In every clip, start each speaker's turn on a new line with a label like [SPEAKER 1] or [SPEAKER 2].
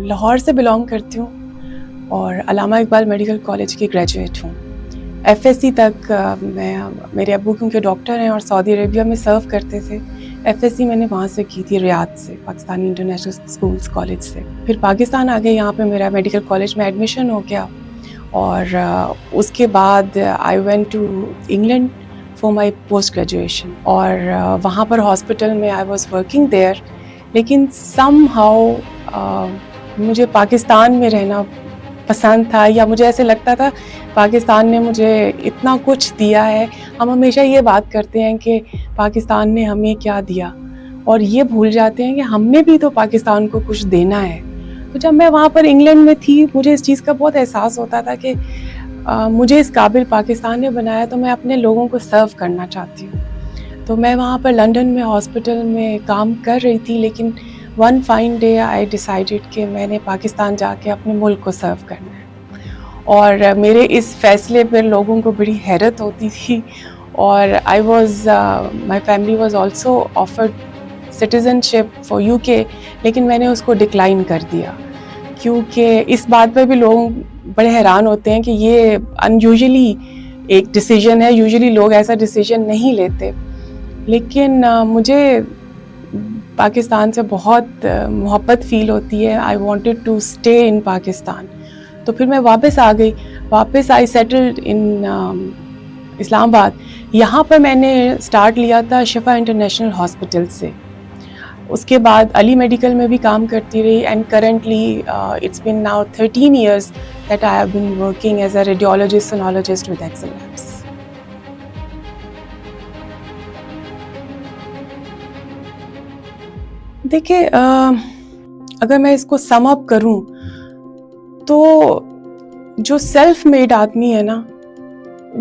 [SPEAKER 1] لاہور سے بلانگ کرتی ہوں اور علامہ اقبال میڈیکل کالج کی گریجویٹ ہوں. FSC تک میں میرے ابو کیونکہ ڈاکٹر ہیں اور سعودی عربیہ میں سرو کرتے تھے. FSC میں نے وہاں سے کی تھی، ریاض سے، پاکستانی انٹرنیشنل اسکولس کالج سے. پھر پاکستان آ گئے، یہاں پہ میرا میڈیکل کالج میں ایڈمیشن ہو گیا اور اس کے بعد I went to England for my post graduation اور وہاں پر ہاسپٹل میں آئی واز ورکنگ دیئر. لیکن سم ہاؤ مجھے پاکستان میں رہنا پسند تھا، یا مجھے ایسے لگتا تھا پاکستان نے مجھے اتنا کچھ دیا ہے. ہم ہمیشہ یہ بات کرتے ہیں کہ پاکستان نے ہمیں کیا دیا اور یہ بھول جاتے ہیں کہ ہم نے بھی تو پاکستان کو کچھ دینا ہے. تو جب میں وہاں پر انگلینڈ میں تھی مجھے اس چیز کا بہت احساس ہوتا تھا کہ مجھے اس قابل پاکستان نے بنایا تو میں اپنے لوگوں کو سرو کرنا چاہتی ہوں. تو میں وہاں پر لنڈن میں ہاسپٹل میں کام کر رہی تھی، لیکن one fine day I decided کہ میں نے پاکستان جا کے اپنے ملک کو سرو کرنا ہے. اور میرے اس فیصلے پر لوگوں کو بڑی حیرت ہوتی تھی. اور my family was also offered citizen ship for UK، لیکن میں نے اس کو ڈکلائن کر دیا کیونکہ اس بات پہ بھی لوگ بڑے حیران ہوتے ہیں کہ یہ ان یوزلی ایک ڈیسیجن ہے، یوزلی لوگ ایسا ڈیسیجن نہیں لیتے. لیکن مجھے پاکستان سے بہت محبت فیل ہوتی ہے. I wanted to stay in Pakistan. تو پھر میں واپس آ گئی، واپس آئی سیٹلڈ ان اسلام آباد. یہاں پر میں نے اسٹارٹ لیا تھا شفا انٹرنیشنل ہاسپٹل سے. اس کے بعد علی میڈیکل میں بھی کام کرتی رہی and currently it's been now 13 years that I have been working as a radiologist sonologist with Excel Labs. دیکھیں اگر میں اس کو سم اپ کروں تو جو سیلف میڈ آدمی ہے نا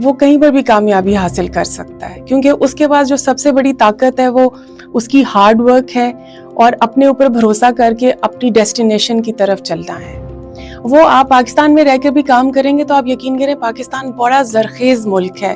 [SPEAKER 1] وہ کہیں پر بھی کامیابی حاصل کر سکتا ہے، کیونکہ اس کے پاس جو سب سے بڑی طاقت ہے وہ اس کی ہارڈ ورک ہے اور اپنے اوپر بھروسہ کر کے اپنی ڈیسٹینیشن کی طرف چلنا ہے. وہ آپ پاکستان میں رہ کے بھی کام کریں گے تو آپ یقین کریں پاکستان بڑا زرخیز ملک ہے.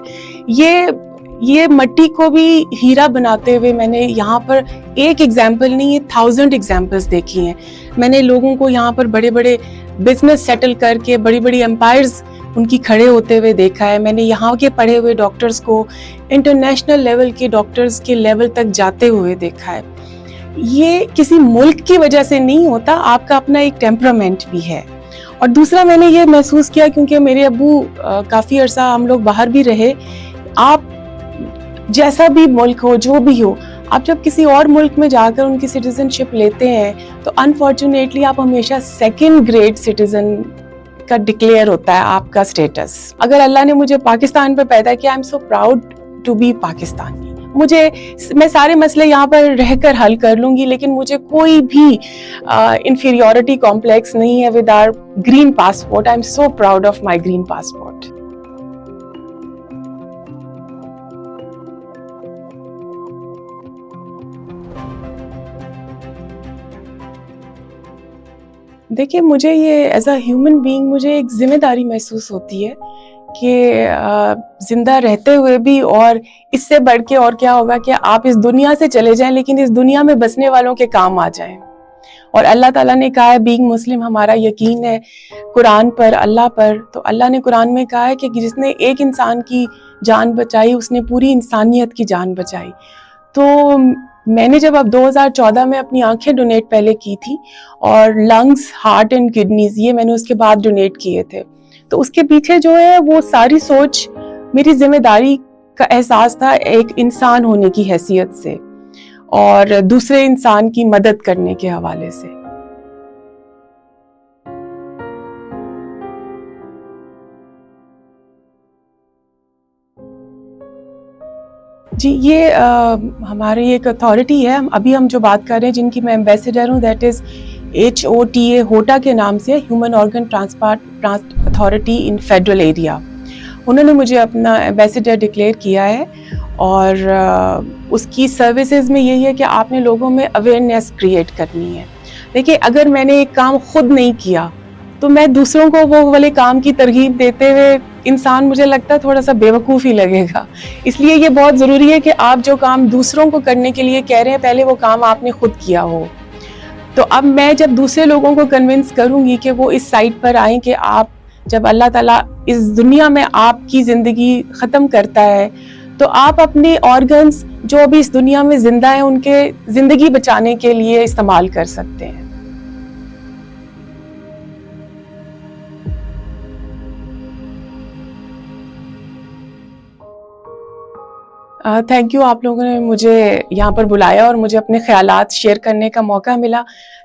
[SPEAKER 1] یہ مٹی کو بھی ہیرا بناتے ہوئے میں نے یہاں پر ایک ایگزامپل نہیں، یہ 1000 ایگزامپلس دیکھی ہیں. میں نے لوگوں کو یہاں پر بڑے بڑے بزنس سیٹل کر کے بڑی بڑی امپائرز ان کی کھڑے ہوتے ہوئے دیکھا ہے. میں نے یہاں کے پڑھے ہوئے ڈاکٹرز کو انٹرنیشنل لیول کے ڈاکٹرز کے لیول تک جاتے ہوئے دیکھا ہے. یہ کسی ملک کی وجہ سے نہیں ہوتا، آپ کا اپنا ایک ٹیمپرامنٹ بھی ہے. اور دوسرا میں نے یہ محسوس کیا کیونکہ میرے ابو کافی عرصہ ہم لوگ باہر بھی رہے. آپ جیسا بھی ملک ہو، جو بھی ہو، آپ جب کسی اور ملک میں جا کر ان کی سٹیزن شپ لیتے ہیں تو انفارچونیٹلی آپ ہمیشہ سیکنڈ گریڈ سٹیزن کا ڈکلیئر ہوتا ہے آپ کا سٹیٹس. اگر اللہ نے مجھے پاکستان پہ پیدا کیا، I am so proud to be Pakistani. میں سارے مسئلے یہاں پر رہ کر حل کر لوں گی، لیکن مجھے کوئی بھی انفیریورٹی کمپلیکس نہیں ہے with our green passport. I am so proud of my green passport. دیکھیے مجھے یہ ایز اے ہیومن بینگ مجھے ایک ذمہ داری محسوس ہوتی ہے کہ زندہ رہتے ہوئے بھی، اور اس سے بڑھ کے اور کیا ہوگا کہ آپ اس دنیا سے چلے جائیں لیکن اس دنیا میں بسنے والوں کے کام آ جائیں. اور اللہ تعالیٰ نے کہا ہے، بینگ مسلم ہمارا یقین ہے قرآن پر، اللہ پر. تو اللہ نے قرآن میں کہا ہے کہ جس نے ایک انسان کی جان بچائی اس نے پوری انسانیت کی جان بچائی. تو میں نے جب اب 2014 میں اپنی آنکھیں ڈونیٹ پہلے کی تھی اور لنگز، ہارٹ اینڈ کڈنیز یہ میں نے اس کے بعد ڈونیٹ کیے تھے. تو اس کے پیچھے جو ہے وہ ساری سوچ میری ذمہ داری کا احساس تھا ایک انسان ہونے کی حیثیت سے اور دوسرے انسان کی مدد کرنے کے حوالے سے. جی یہ ہماری ایک اتھارٹی ہے، ابھی ہم جو بات کر رہے ہیں جن کی میں ایمبیسڈر ہوں، دیٹ از HOTA، ہوٹا کے نام سے، human organ transplant authority in federal area. انہوں نے مجھے اپنا ایمبیسڈر ڈکلیئر کیا ہے اور اس کی سروسز میں یہی ہے کہ آپ نے لوگوں میں اویئرنیس کریٹ کرنی ہے. دیکھیے اگر میں نے ایک کام خود نہیں کیا تو میں دوسروں کو وہ والے کام کی ترغیب دیتے ہوئے انسان مجھے لگتا ہے تھوڑا سا بیوقوف ہی لگے گا. اس لیے یہ بہت ضروری ہے کہ آپ جو کام دوسروں کو کرنے کے لیے کہہ رہے ہیں پہلے وہ کام آپ نے خود کیا ہو. تو اب میں جب دوسرے لوگوں کو کنونس کروں گی کہ وہ اس سائٹ پر آئیں کہ آپ جب اللہ تعالیٰ اس دنیا میں آپ کی زندگی ختم کرتا ہے تو آپ اپنے آرگنز جو ابھی اس دنیا میں زندہ ہیں ان کے زندگی بچانے کے لیے استعمال کر سکتے ہیں. تھینک یو, آپ لوگوں نے مجھے یہاں پر بلایا اور مجھے اپنے خیالات شیئر کرنے کا موقع ملا.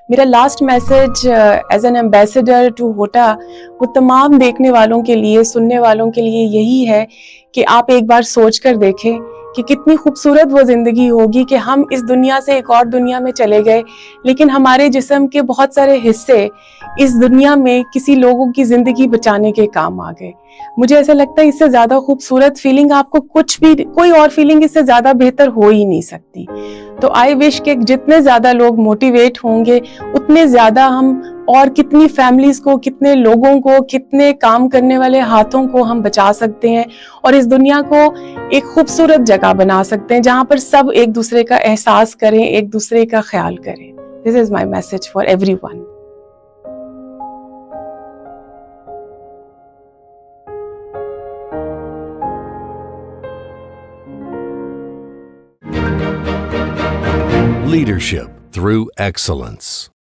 [SPEAKER 1] میرا last message is an ambassador to ہوٹا وہ تمام دیکھنے والوں کے لیے, سننے والوں کے لیے یہی ہے کہ آپ ایک بار سوچ کر دیکھیں کہ کتنی خوبصورت وہ زندگی ہوگی کہ ہم اس دنیا سے ایک اور دنیا میں چلے گئے لیکن ہمارے جسم کے بہت سارے حصے اس دنیا میں کسی لوگوں کی زندگی بچانے کے کام آ گئے. مجھے ایسا لگتا ہے اس سے زیادہ خوبصورت فیلنگ آپ کو کچھ بھی, کوئی اور فیلنگ اس سے زیادہ بہتر ہو ہی نہیں سکتی. تو آئی وش کہ جتنے زیادہ لوگ موٹیویٹ ہوں گے اتنے زیادہ ہم اور کتنی فیملیز کو, کتنے لوگوں کو, کتنے کام کرنے والے ہاتھوں کو ہم بچا سکتے ہیں اور اس دنیا کو ایک خوبصورت جگہ بنا سکتے ہیں جہاں پر سب ایک دوسرے کا احساس کریں, ایک دوسرے کا خیال کریں. This is my message for everyone.
[SPEAKER 2] Leadership through excellence.